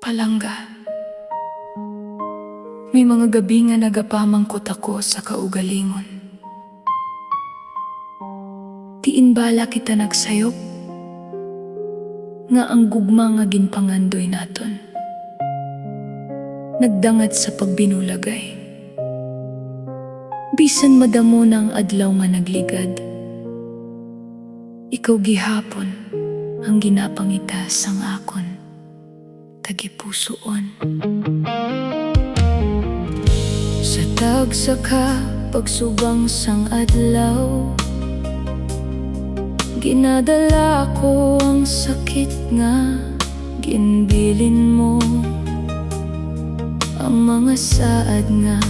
Palangga. May mga gabi nga nagapamangkot ako sa kaugalingon. Tiin bala kita nagsayop, nga ang gugma nga ginpangandoy naton. Nagdangat sa pagbinulagay. Bisan madamo ng adlaw nga nagligad, ikaw gihapon ang ginapangita sang akon. Tagipusoon. Sa tagsaka pagsubang sang adlaw, ginadala ko ang sakit nga ginbilin mo. Ang mga saad nga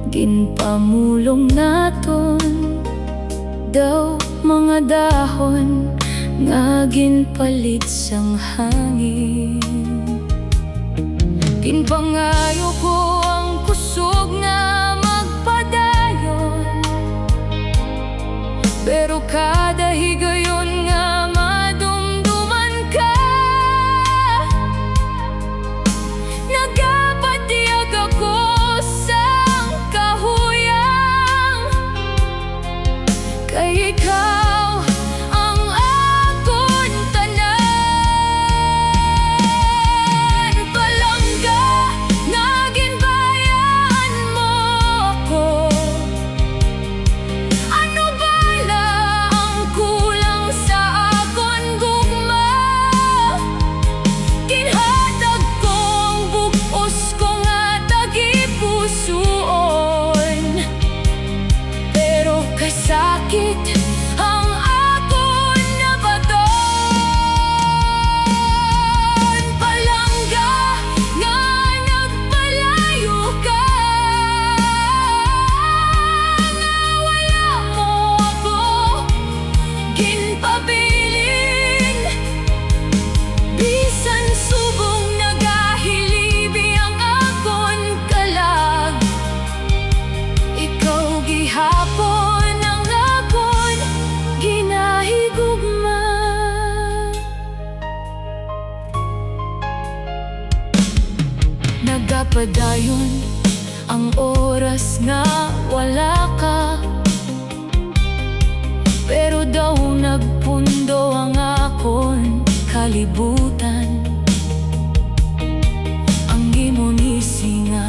ginpamulong naton, daw mga dahon nga ginpalit sang hangin. Ginpangayo ko ang kusog nga magpadayon, pero kada higayon nga madumduman ka, nagapatiyag ako sang kahuyang. Kay ikaw ang akon nabaton. Palangga nga nagpalayo ka, nga wala mo ako ginpabilin. Bisan subong nagahilibi ang akon kalag, ikaw gihapon ginahigugma. Nagapadayon ang oras nga wala ka, pero daw nagpundo ang akon kalibutan. Ang gimonisi nga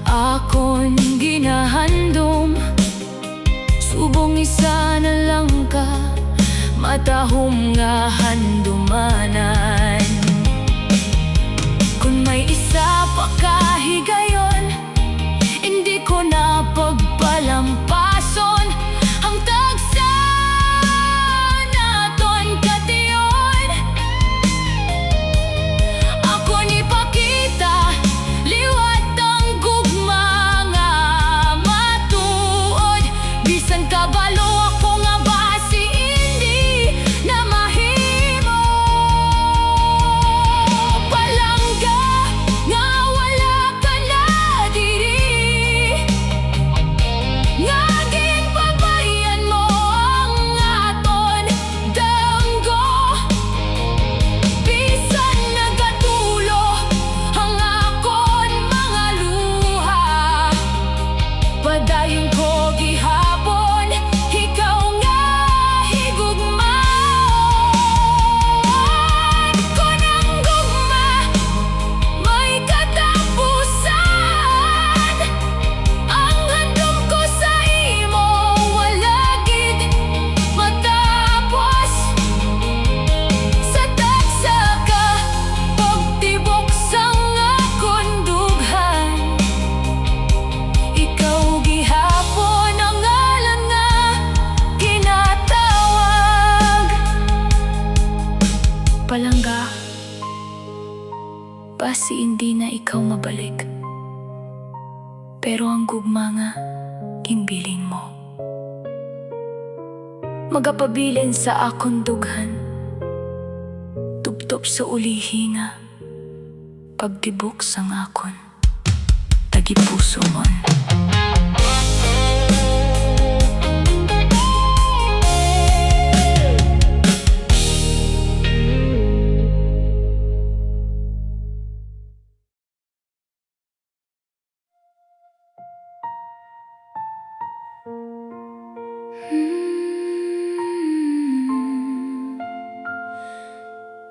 akon ginahandom, subong isa na lang ka, matahom nga handumanan. Kung may isa pa kahigayon, hindi ko na pagpalampason ang tagsa naton kation. Ako ni pakita liwat ang gugma nga matuod, bisan kabalo ako nga basi hindi na mahimo. Palangga nga wala ka na diri, nga ginpabayan mo ang aton danggo. Bisan nagatulo ang akon mga luha, padayon ko gihapon ikaw nga higugmaon. Kung ang gugma may katapusan, ang handom ko sa imo wala gid matapos. Sa tagsa ka pagtibok sang akon dughan, ikaw gihapon ang ngalan nga ginatawag. Palangga, basi hindi na ikaw mabalik, pero ang gugma nga ginbilin mo, magapabilin sa akon dughan, tuptop sa ulihi nga pagtibok sang akon tagipusoon.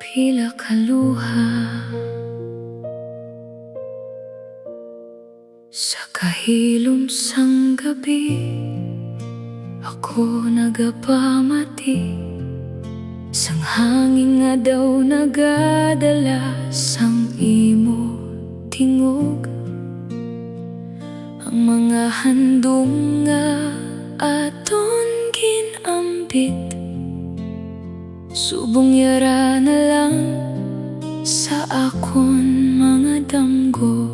pila kaluha. Sa kahilom sang gabi, ako nagapamati. Sang hangin nga daw nagadala sang imo tingog. Ang mga handong nga aton ginambit, subong yara na lang sa akon mga damgo.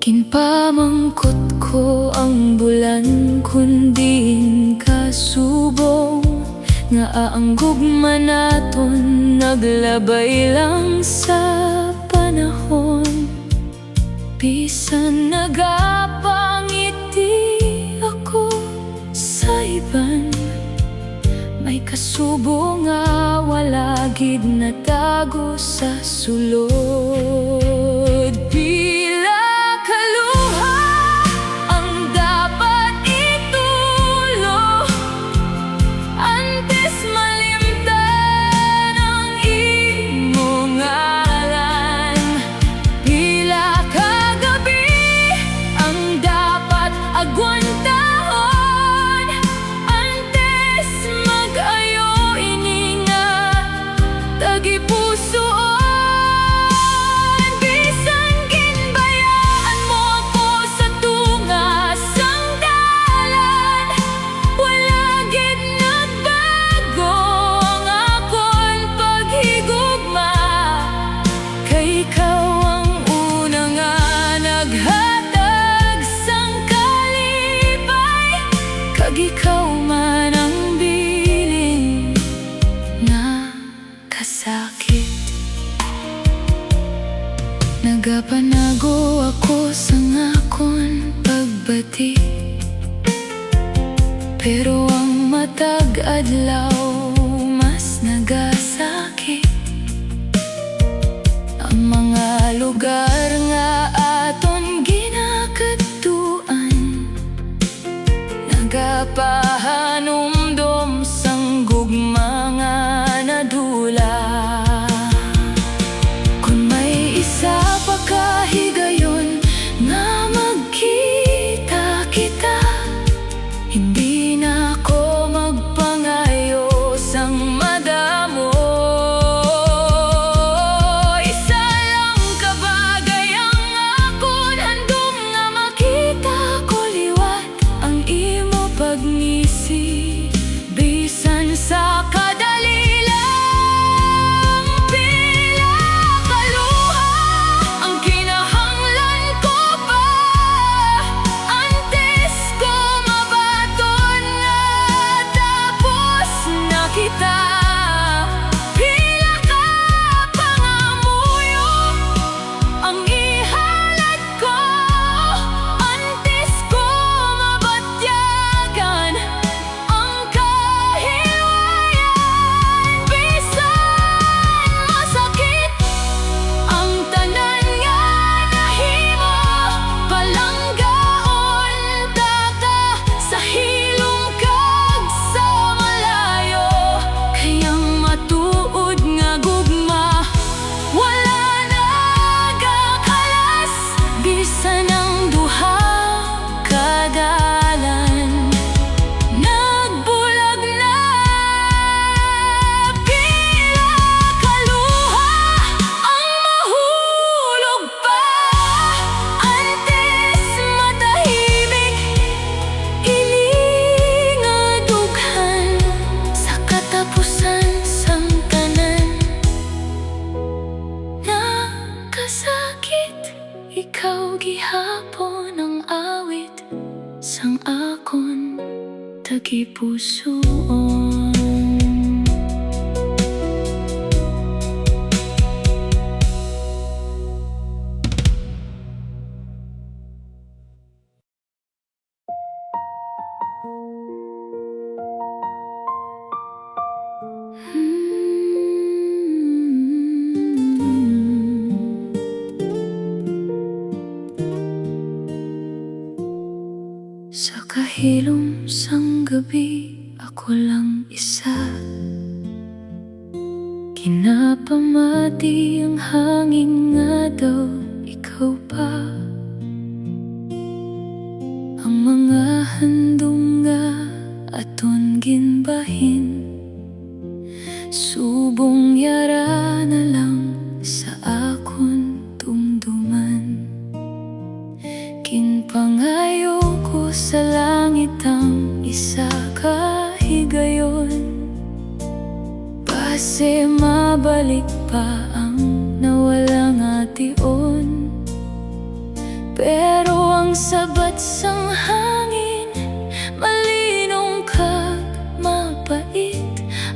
Kinpamangkot ko ang bulan kundin kasubong, nga ang gugma naton naglabay lang sa panahon. Bisan nagapangiti ako sa iban, may kasubo nga wala gid natago sa sulod. Pila kaluha ang dapat itulo antes malimtan ang imong ngalan. Pila kagabi ang dapat agwantahon antes mag-ayo ini nga tagipusoon. Bisan ginbayaan mo ako sa tunga sang dalan, wala gid nagbago ang akon paghigugma. Kay ikaw ang una nga naghatag sang kalipay, kag ikaw man ang bilin nga kasakit. Nagapanago ako sang akon pagbati, pero ang matag adlaw mas nagasakit. Ang mga lugar nga aton ginakatuan, nagapahanumdom sang gugma nga nadula. Kung may isa pa kahigayon nga magkita kita, hindi na ako magpangayo sang madamo. Isa lang kabagay ang akon handom nga makita ko liwat ang imo pagngisi. Bisan sa kadali lang, pila kaluha ang kinahanglan ko pa antes ko mabaton nga tapos na kita. Pila ka pangamuyo ang ihalad ko antes ko mabatyagan ang kahilwayan. Bisan masakit ang tanan nga nahimo, palanggaon ta ka sa hilom kag sa malayo. Kayang matuod nga gugma wala nagakalas, bisan ang duha kadalan nagbulag na. Pila kaluha ang mahulog pa antes matahimik, iling nga dughan sa katapusan sang tanan. Nakasakit, ikaw gihapon ang awit sang akon tagipusoon. Sa kahilom sang gabi, ako lang isa. Kinapamati ang hangin nga daw, ikaw pa. Ang mga handong nga aton ginbahin, subong yara na lang sa akon tumduman. Kinpangayo ko sa langit ang isa ka higayon, base mabalik pa ang nawala nga tion. Pero ang sabat sang hangin, malinong kag mapait.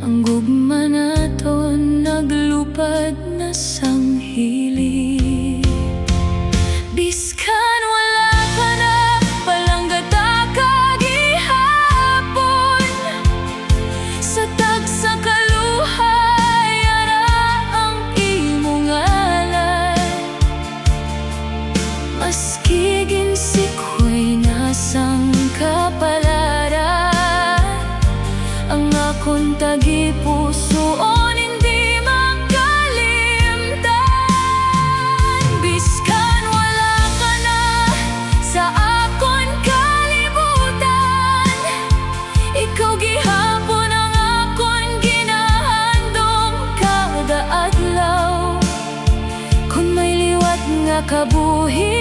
Ang gugma naton naglupad na sang hilid. Biskan wala ka na, palanggata kag ihapon. Sa tagsa kaluhay, ara ang imong ngalan. Maski ginsiko'y nasang kapalaran, ang akong tagipusoon hindi makalimtan. Biskan wala ka na sa akon kalibutan, ikaw gihapon ang akon ginahandom kada adlaw. Kung may liwat nga kabuhi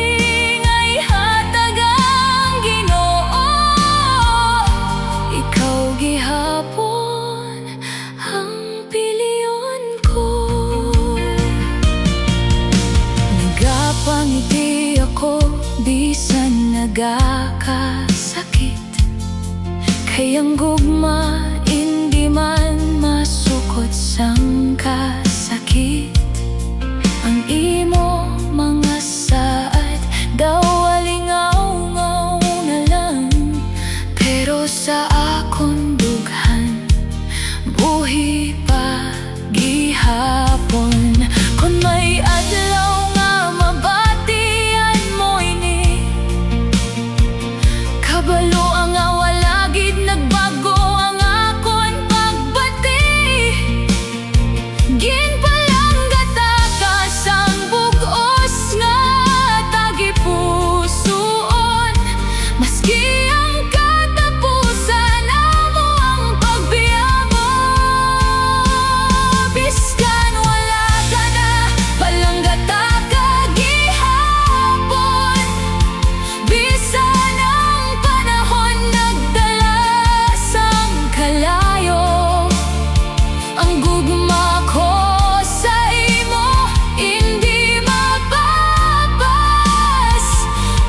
ay hatag ang Ginoo, ikaw gihapon ang piliyon ko. Nagapangiti ako bisan nagakasakit, kay ang gugma hindi man masukot sang kasakit. Ang imo mga saad daw alingaw-ngaw na lang, pero sa akong dughan buhi pa gihapon. Kung may adlaw nga mabatian mo ini, kabalo ang wala gid nagbago ang akon pagbati. Ginpalanggata ka sang bug-os nga tagipusoon, maski ang katapusan amo ang pagbiamo. Biskan wala ka na, palanggata kag ihapon. Bisan ang panahon nagdala sang kalayo, ang gugma ko sa imo hindi mapapas.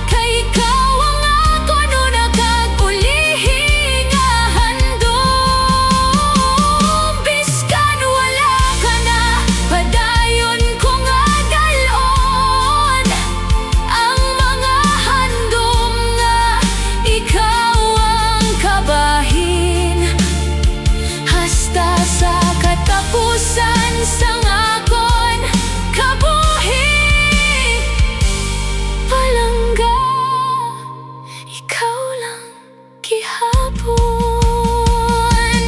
Kay ikaw ang akon una kag ulihi nga handom. Biskan wala ka na, padayon ko nga dalon ang mga handom nga ikaw ang kabahin. Hasta sa katapusan sang akon kabuhi, palangga ikaw lang gihapon.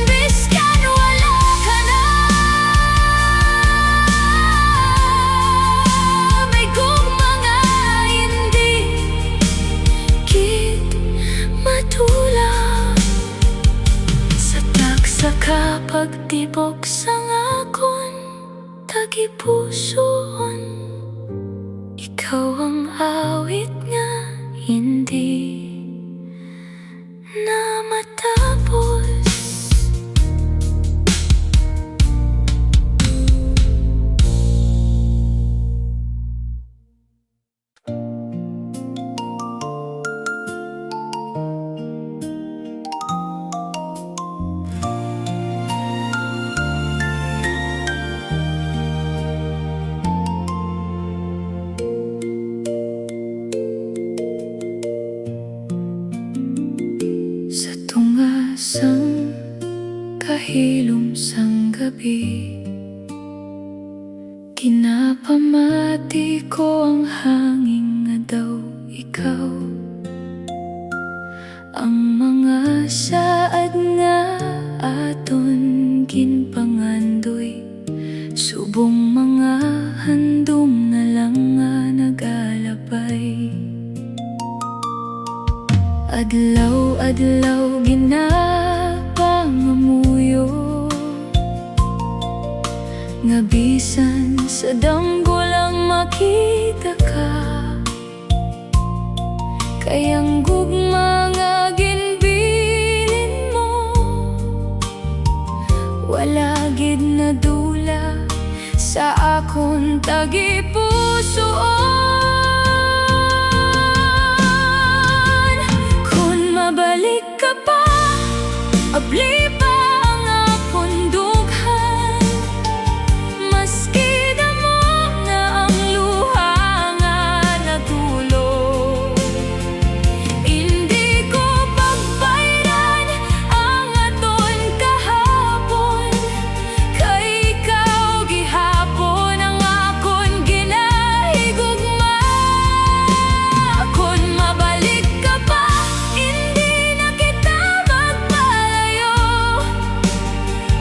Biskan wala ka na, may gugma nga hindi gid matulak. Sa tagsa kapagtibok sang akon tagipusoon, ikaw ang awit nga hindi na matapos. Sa tungasang kahilom sang gabi, kinapamati ko ang hangin nga daw ikaw. Ang mga saad nga aton ginpangandoy, Subong mga handom na lang nga nagalabay. Adlaw-adlaw ginapangamuyo, nga bisan sa damgo lang makita ka. Kayang gugma nga ginbilin mo, wala gid na dula sa akong tagipusoon. Kung mabalik ka pa, abli pa ang akong dughan. Maski damo na ang luha nga natulog, hindi ko pagbayran ang aton kahapon. Kay ikaw gihapon ang akong ginahigugma. Kung mabalik ka pa, hindi na kita magpalayo.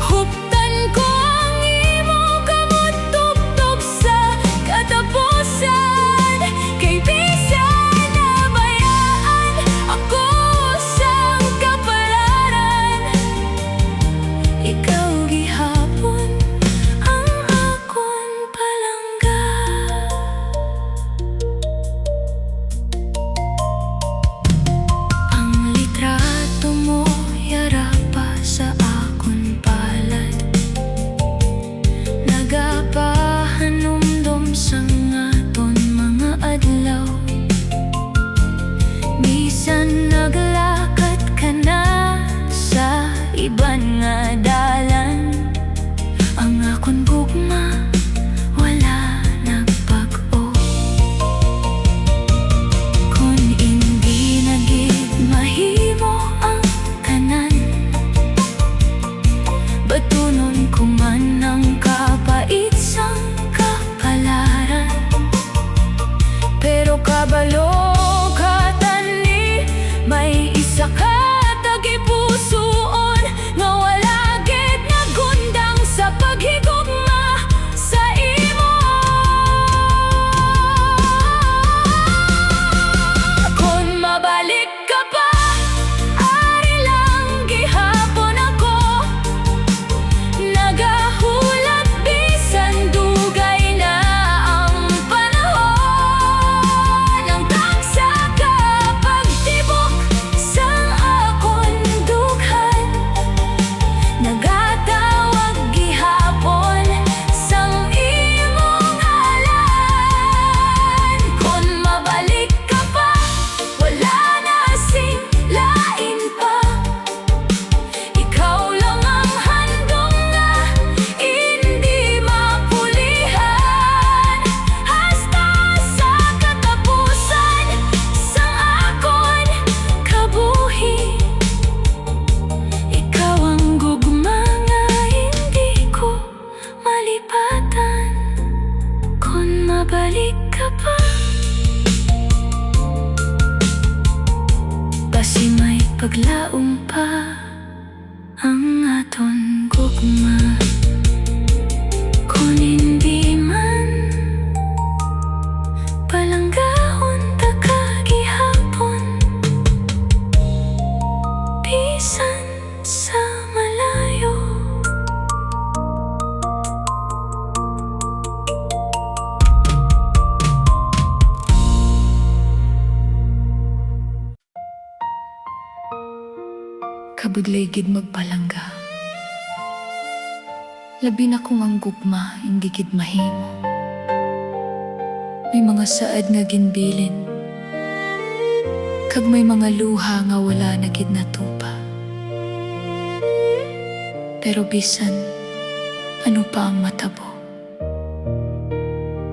Huptan ko ang imong kamot tubtob sa katapusan. Kay bisan nabayaan ako sang kapalaran, ikaw gihapon ang akong palangga. Ang litrato mo yara pa sa akong palad, nagapahanumdum sa aton mga adlaw. Bisan naglakad ka na sa iban nga dalan, ang akong gugma wala nagpag-o. Kung hindi na gid mahimo ang tanan, batunon ko man ang kapait sang kapalaran. Pero kabalo ka tani, may isa ka tagipusoon, nga wala gid nagundang sa paghigugma sa imo. Kung mabalik ka pa, ari lang gihapon ako. Nagahulat bisan dugay na ang panahon. Ang taksa ka pagtibok sa akong dughan, nagatawag gihapon sang imong ngalan. Kung mabalik ka pa, wala na sing lain pa. Ikaw lang ang handom nga hindi mapulihan, hasta sa katapusan sang akon kabuhi. Ikaw ang gugma nga hindi ko malipatan. Kung mabalik ka pa, basi may paglaom pa ang aton gugma. Kung hindi man palanggahon ta kagihapon, bisan sa malayo. Kabudlay gid magpalangga, labi na kung ang gugma hindi gid mahimo. May mga saad nga ginbilin, kag may mga luha nga wala na gid natupa. Pero bisan ano pa ang matabo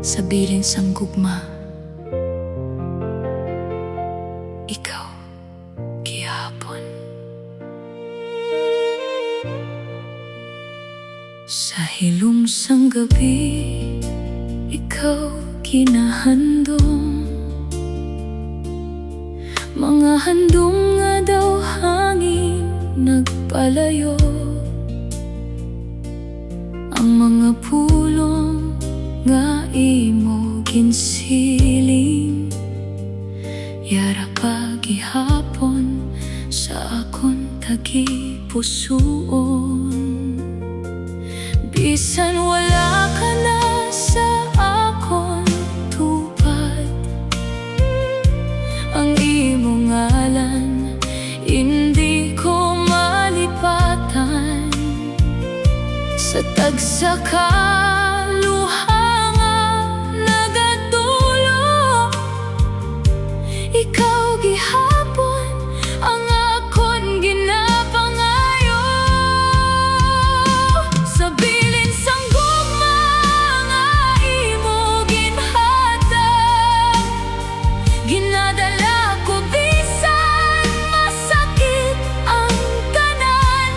sa bilin sang gugma, ikaw gihapon. Sa hilom sang gabi, ikaw kinahandom. Mga handom nga daw hangin nagpalayo. Ang mga pulong nga imo ginsiling. Yara pagihapon sa akon tagipusoon. Bisan wala ka na sa akon tupad, ang imo ngalan hindi ko malipatan. Sa tagsa ka luha nga nagatulo, ikaw gihapon ang akon ginapangayo. Sa bilin sang gugma nga imo ginhatag, ginadala ko bisan masakit ang tanan.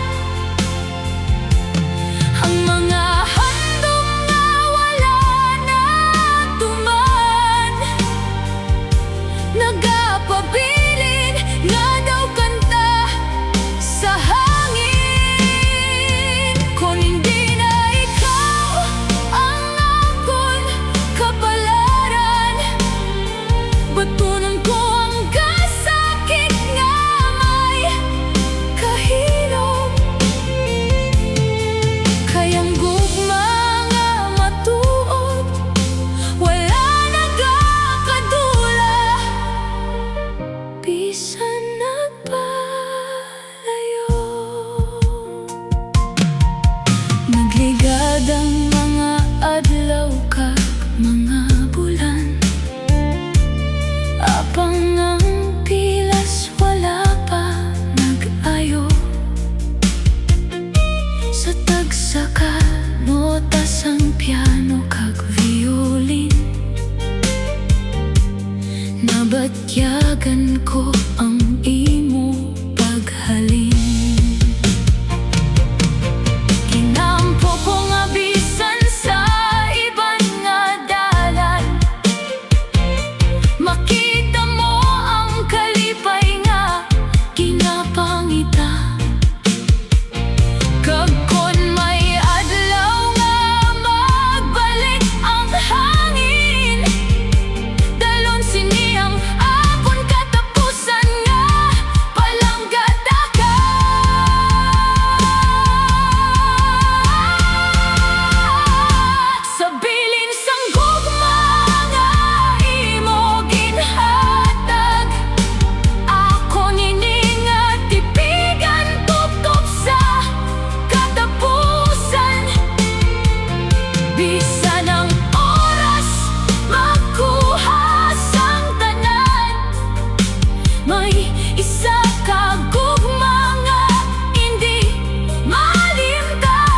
Ang mga handom nga wala na tuman, nagapabilin nga daw kanta sa hangin. Kung hindi na ikaw ang akon kapalaran, batunon ko ang kasakit nga may kahilom. Kayang gugma nga matuod, wala nagakadula, bisan nagpalayo. Nagligad ang mga adlaw kag mga bulan, apang ang pilas wala pa nag-ayo. Sa tagsa ka notas ang piano kag violin, nabatyagan ko ang imo paghalin. Ginampo ko nga bisan sa iban nga dalan, makita mo ang kalipay nga ginapangita. Kag kon may adlaw nga magbalik ang hangin, dalon siniyang akon katapusan nga palanggadakan. Sa bilin sang gugma nga imo ginhatag, ako nini nga tipigan tuptop sa katapusan. Bisan ang oras makuha sang tanan, may isa ka gugma nga hindi malimtan.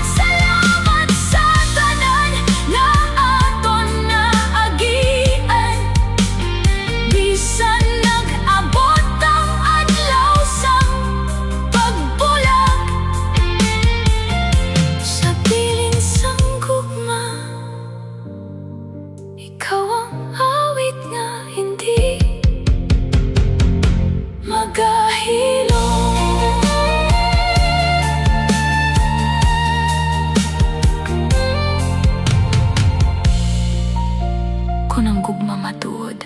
Salamat sa tanan na aton naagian, bisan nag-abot ang adlaw sang pagbulag. Sa piling sang gugma, ikaw ang awit nga hindi magahilom. Kung ang gugma matuod,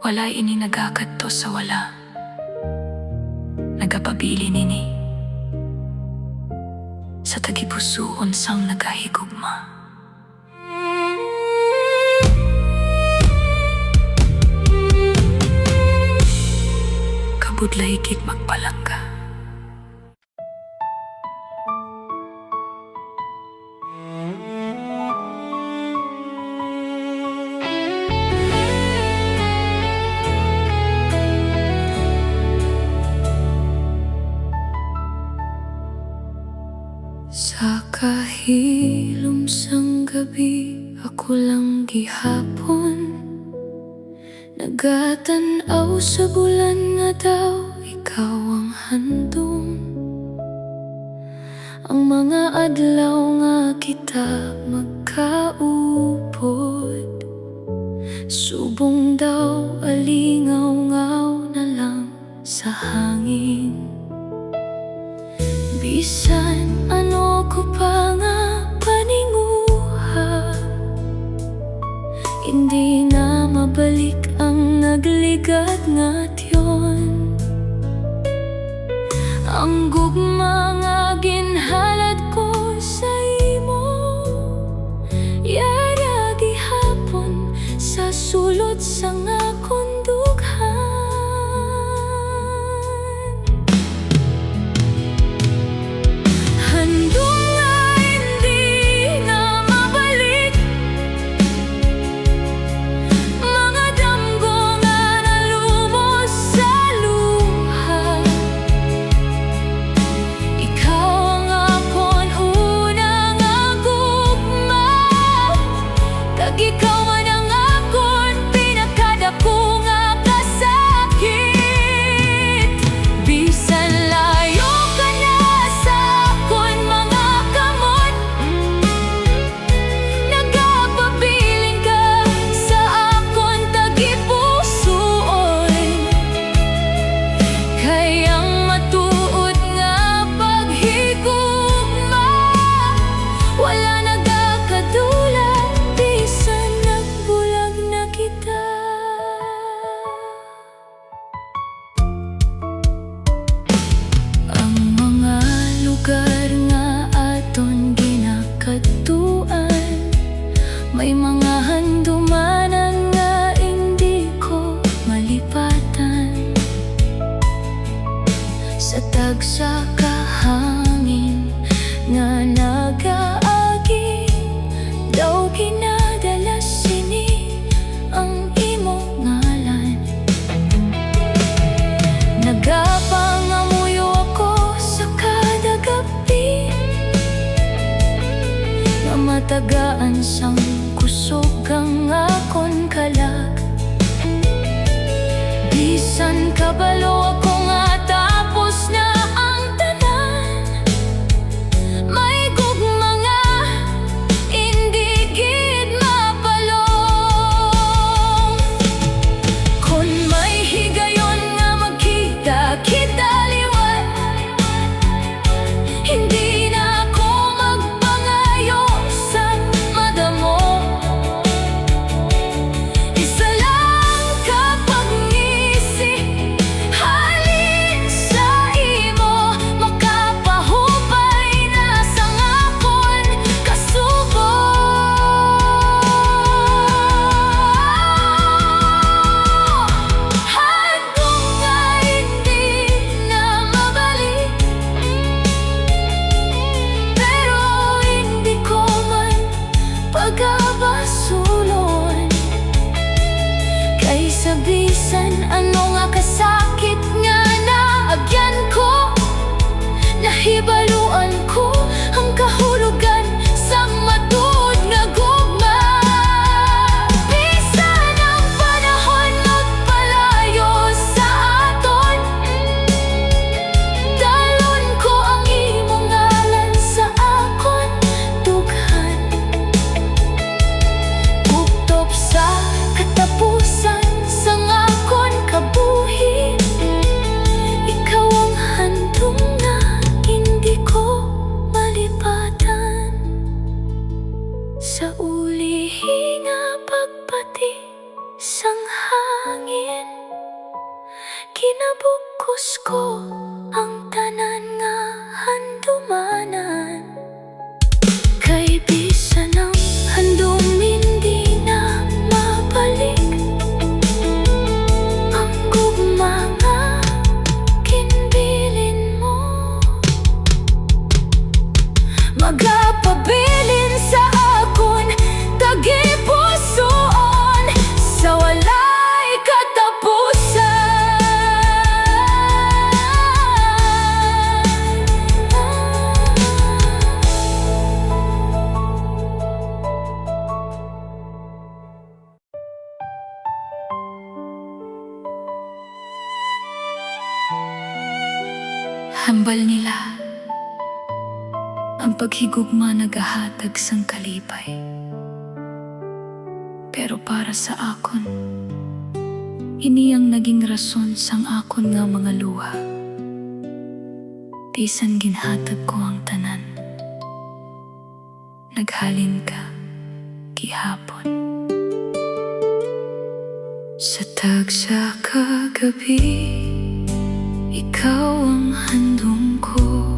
wala ini nagakadto sa wala, nagapabili nini sa tagipusoon sang nagahigugma. Kabudlay kik magpalangga. Sa kahilom sang gabi, ako lang gihapon nagatan-aw sa bulan nga daw ikaw ang handom. Ang mga adlaw nga kita magkaupod, subong daw alingaw-ngaw na lang sa hangin. Bisan ano ko pa nga tagaan sang kusog ang akon kalag. Bisan kabalo ako nga tapos na ang tanan, may gugma nga hindi gid mapalong. Kung may higayon nga magkita kita liwat, hindi na ako magpangayo sa madamo. Isa lang kapag ngisi, halin sa imo, makapahubay na sa ngakon kasubo. Hanggang nga hindi na mabalik, pero hindi ko man pagabasulon. Kaysa bisan ano nga kasakit nga naagyan ko, nahibaluan ko ang kahulugan sa matud nga gugma. Bisan ang panahon magpalayo sa aton, dalon ko ang imong ngalan sa akon dughan. Kuptop sa katapusan sa ngakon kabuhi, ikaw ang handom na hindi ko malipatan. Sa ulihi nga pagpati sang hangin, kinabukos ko ang tanan nga handumanan. Kay bisan ang handom hindi na mabalik, ang gugma nga kinbilin mo, magapabilin sa akon tagipusoon sa walay katapusan. Hambal nila ang paghigugma nagahatag sang kalipay, pero para sa akon, ini ang naging rason sang akon nga mga luha. Bisan ginhatag ko ang tanan, naghalin ka gihapon. Sa tagsa kagabi, ikaw ang handom ko,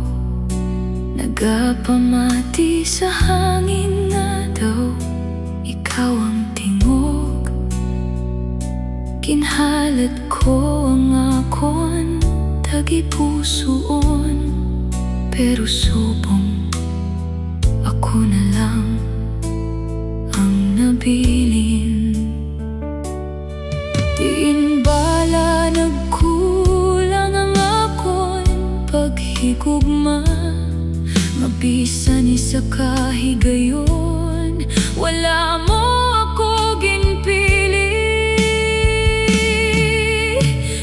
nagapamati sa hangin nga daw, ikaw ang tingog. Kinhalat ko ang akon tagipusoon, pero subong ako na lang ang nabilin. Diin bala nagkulang ang akon paghigugma, mabisan isa kahigayon, wala mo ako ginpili.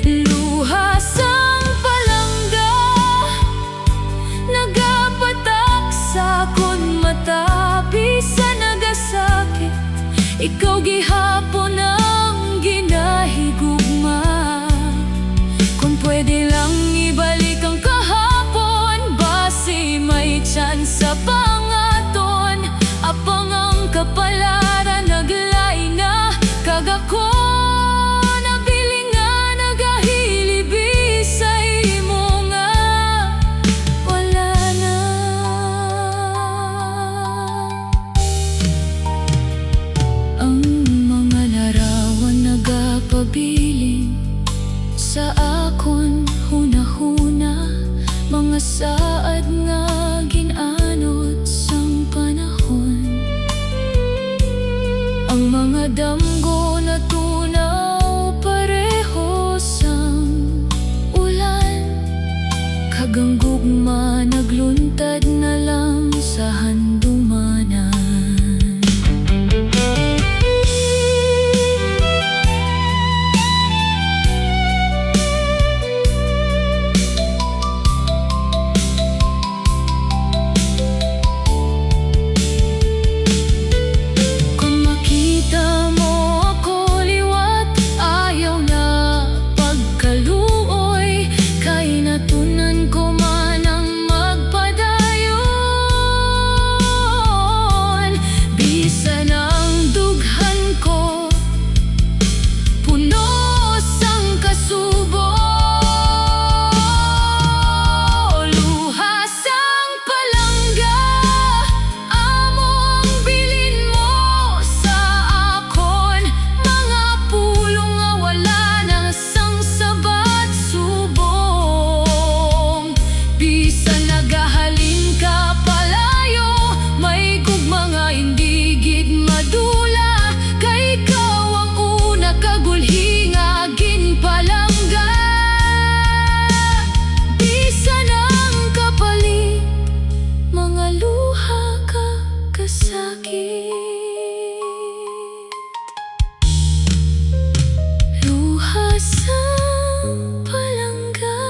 Luha sang palangga, nagapatak sa akon mata, bisan nagasakit, ikaw gihapon ang ginahigugma. Kung pwede lang ibalik ang kahapon, basi may chance sa pangaton, apang ang kapalaran naglay na kagako. Nabili nga nagahilibi sa imo nga wala na. Ang mga larawan nagapabilin sa akon hunahuna, mga saad nga ginanot sang panahon. Ang mga damgo na tunaw pareho sang ulan, kagang gugma nagluntad na lang sa handumanan. luha ka kasakit, luha sa palangga,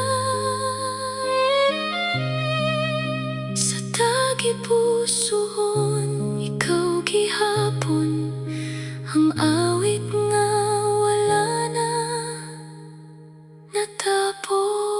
sa tagipusoon ikaw gihapon, ang awit nga wala na natapos.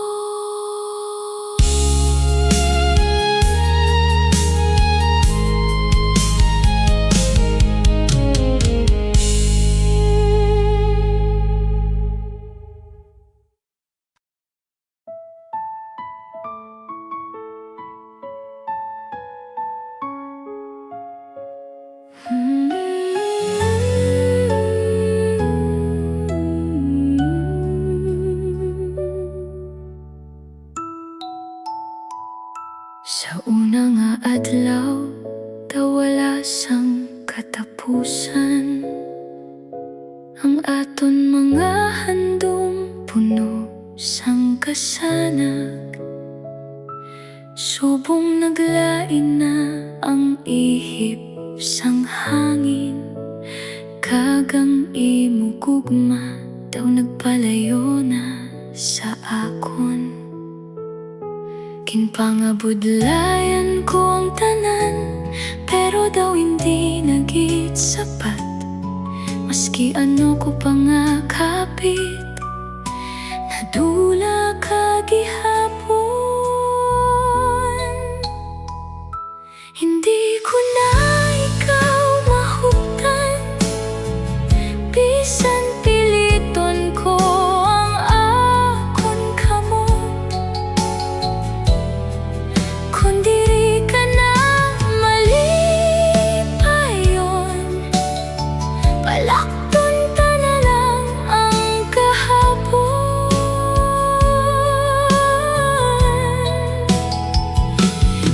Sa una nga adlaw, tawala sang katapusan, ang aton mga handom puno sang kasanag. Subong naglain na ang ihip sang hangin, kagang imo gugma daw nagpalayo na sa akon. Kinpangabudlayan ko ang tanan, pero daw hindi nagit sapat. Maski ano ko pa nga kapit, nadula ka gihapon. Hindi ko na ikaw mahuptan, bisan piliton ko ang akon kamo. Kung diri ka na malipayon, palakton ta na lang ang kahapon.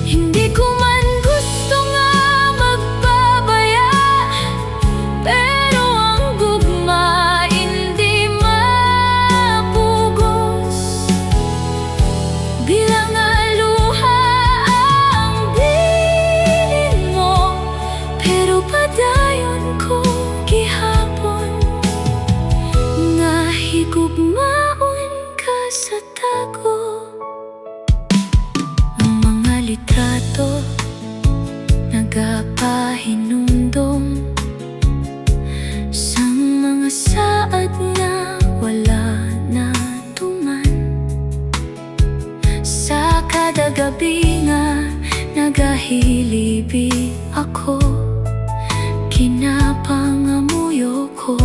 Hindi ko man gusto nga magpabaya, pero ang gugma hindi mapugos. Bilang nga luha ang bilin mo, pero padayon ko gihapon, nga higugmaon ka sa tago. Ang mga litrato nagapahinumdom sang mga saad na wala na tuman. Sa kada gabi nga nagahilibi ako, kinapangamuyo ko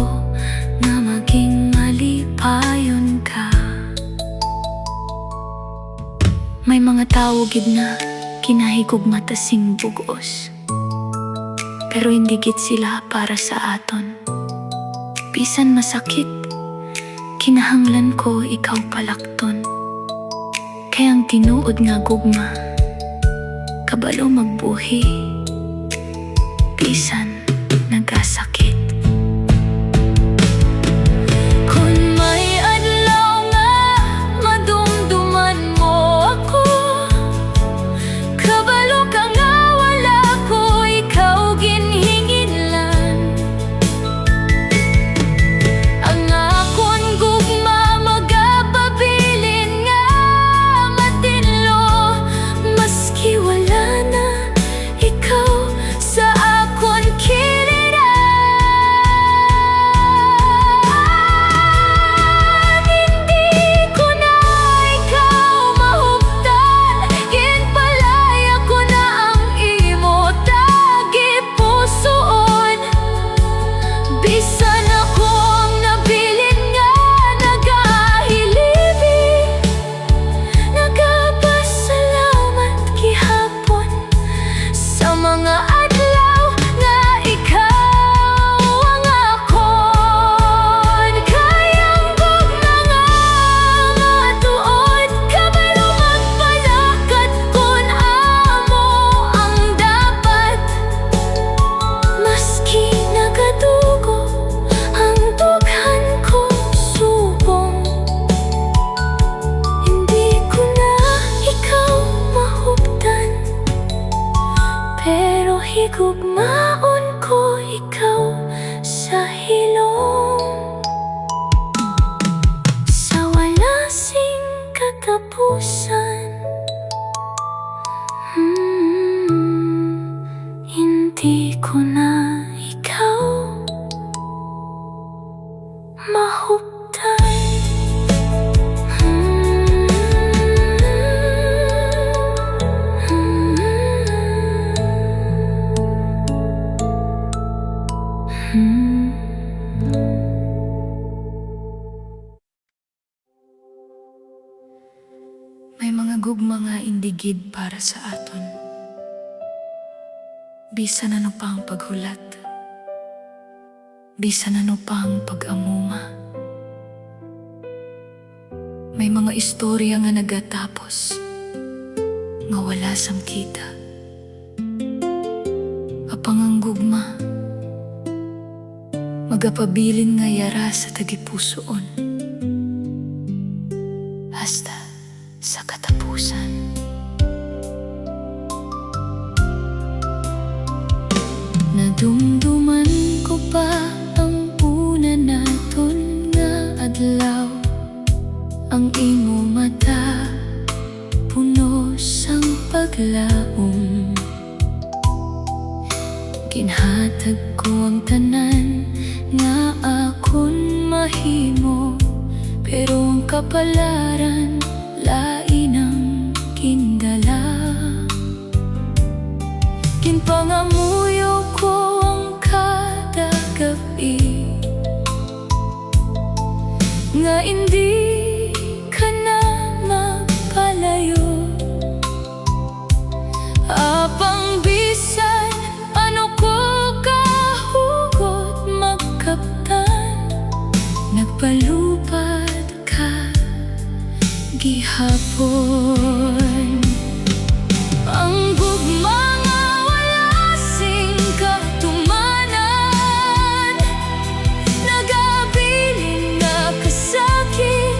nga maging malipayon ka. May mga tao gid na kinahigugma ta sing bugos, pero hindi gid sila para sa aton. Bisan masakit, kinahanglan ko ikaw palakton. Kaya ang tinuod nga gugma, kabalo magbuhi, bisan nagasakit. Kung may adlaw nga madumduman mo ako, kabalo ka nga wala ko ikaw ginhingilan. Ang akon gugma magapabilin nga matinlo, maski wala na ikaw sa akon Pero higugmaon ko ikaw sa hilong, sa walasing katapusan. Hindi ko na ikaw mahuptan. May mga gugma nga indigid para sa aton. Bisan ano pa ang paghulat, bisan ano pa ang pag-amuma. May mga istorya nga nagatapos, nga wala sang kita. Apang ang gugma, magapabilin nga yara sa tagipusoon. Hasta sa katapusan. Nadumduman ko pa ang una naton nga adlaw. Ang imo mata puno sang paglaom. Ginhatag ko ang tanan nga akon mahimo, pero ang kapalaran lain ang gindala. Ginpangamuyo ko ang kada gabi nga hindi ka na magpalayo. Apang bisan ano ko kahugot magkaptan, nagpalupad ka gihapon. Ang gugma nga walasing katumanan, nagabilin nga kasakit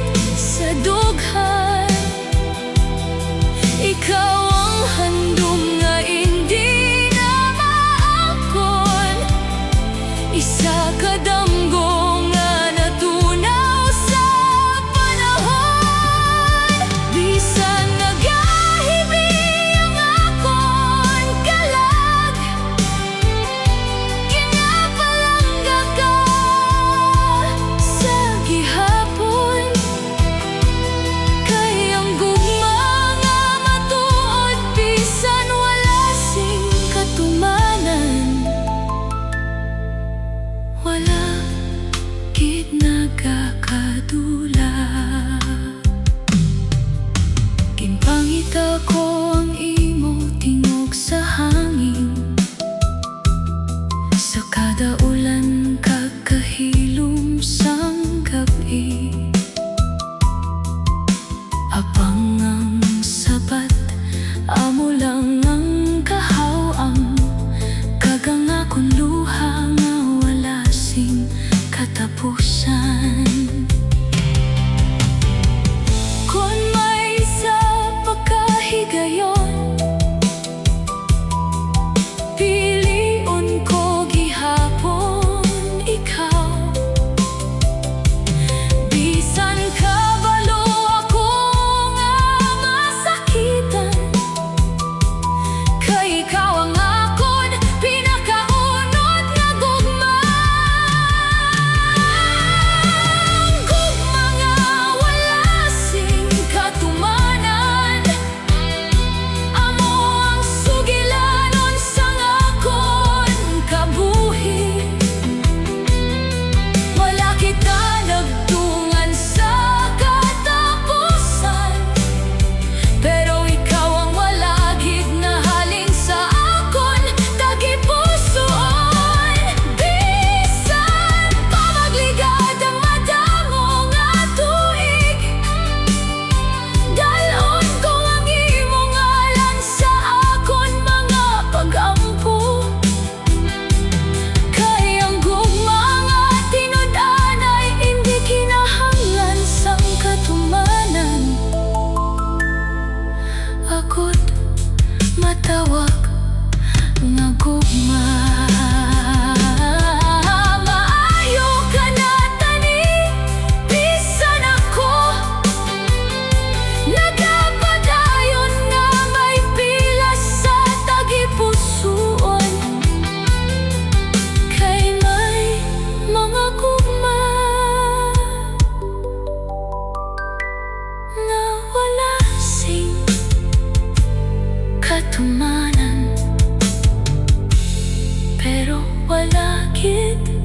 wala gid